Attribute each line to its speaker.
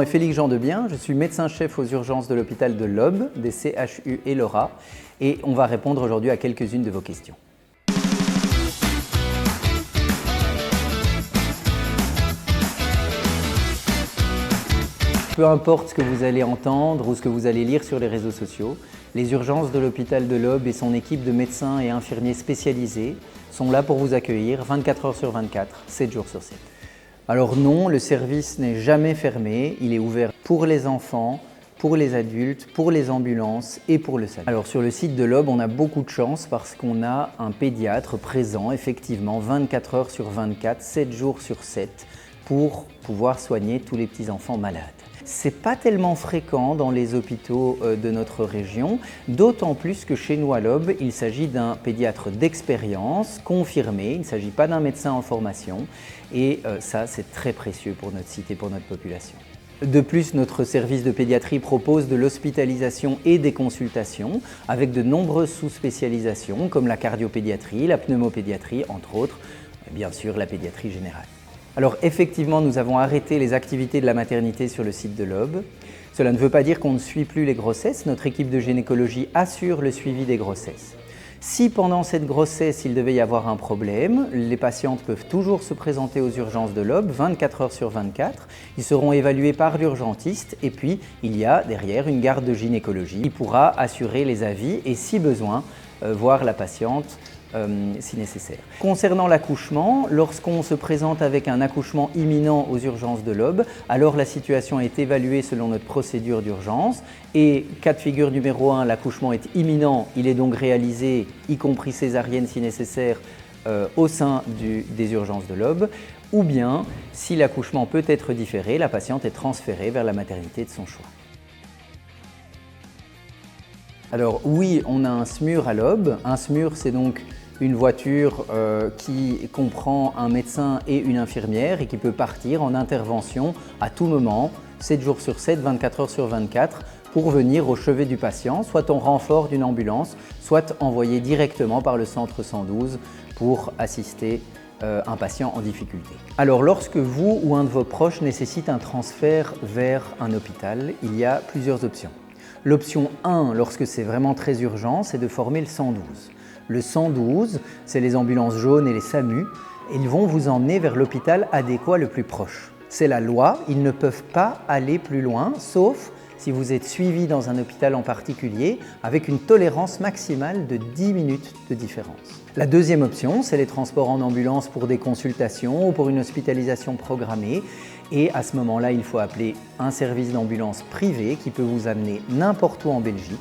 Speaker 1: est Félix Jean Debien, je suis médecin-chef aux urgences de l'hôpital de l'Aube, des CHU et LAURA, et on va répondre aujourd'hui à quelques-unes de vos questions. Peu importe ce que vous allez entendre ou ce que vous allez lire sur les réseaux sociaux, les urgences de l'hôpital de l'Aube et son équipe de médecins et infirmiers spécialisés sont là pour vous accueillir 24 heures sur 24, 7 jours sur 7. Alors non, le service n'est jamais fermé, il est ouvert pour les enfants, pour les adultes, pour les ambulances et pour le SAMU. Alors sur le site de l'Aube, on a beaucoup de chance parce qu'on a un pédiatre présent effectivement 24 heures sur 24, 7 jours sur 7 pour pouvoir soigner tous les petits-enfants malades. C'est pas tellement fréquent dans les hôpitaux de notre région, d'autant plus que chez nous à l'Aube, il s'agit d'un pédiatre d'expérience, confirmé, il ne s'agit pas d'un médecin en formation et ça c'est très précieux pour notre site et pour notre population. De plus, notre service de pédiatrie propose de l'hospitalisation et des consultations avec de nombreuses sous-spécialisations comme la cardiopédiatrie, la pneumopédiatrie entre autres, et bien sûr la pédiatrie générale. Alors effectivement, nous avons arrêté les activités de la maternité sur le site de l'Aube. Cela ne veut pas dire qu'on ne suit plus les grossesses. Notre équipe de gynécologie assure le suivi des grossesses. Si pendant cette grossesse, il devait y avoir un problème, les patientes peuvent toujours se présenter aux urgences de l'Aube 24 heures sur 24. Ils seront évalués par l'urgentiste et puis il y a derrière une garde de gynécologie qui pourra assurer les avis et si besoin, voir la patiente si nécessaire. Concernant l'accouchement, lorsqu'on se présente avec un accouchement imminent aux urgences de l'Aube, alors la situation est évaluée selon notre procédure d'urgence et cas de figure numéro 1, l'accouchement est imminent, il est donc réalisé, y compris césarienne si nécessaire, au sein des urgences de l'Aube, ou bien si l'accouchement peut être différé, la patiente est transférée vers la maternité de son choix. Alors oui, on a un SMUR à l'Aube. Un SMUR, c'est donc une voiture qui comprend un médecin et une infirmière et qui peut partir en intervention à tout moment, 7 jours sur 7, 24 heures sur 24, pour venir au chevet du patient, soit en renfort d'une ambulance, soit envoyé directement par le centre 112 pour assister un patient en difficulté. Alors lorsque vous ou un de vos proches nécessite un transfert vers un hôpital, il y a plusieurs options. L'option 1, lorsque c'est vraiment très urgent, c'est de former le 112. Le 112, c'est les ambulances jaunes et les SAMU, et ils vont vous emmener vers l'hôpital adéquat le plus proche. C'est la loi, ils ne peuvent pas aller plus loin, sauf si vous êtes suivi dans un hôpital en particulier, avec une tolérance maximale de 10 minutes de différence. La deuxième option, c'est les transports en ambulance pour des consultations ou pour une hospitalisation programmée. Et à ce moment-là, il faut appeler un service d'ambulance privé qui peut vous amener n'importe où en Belgique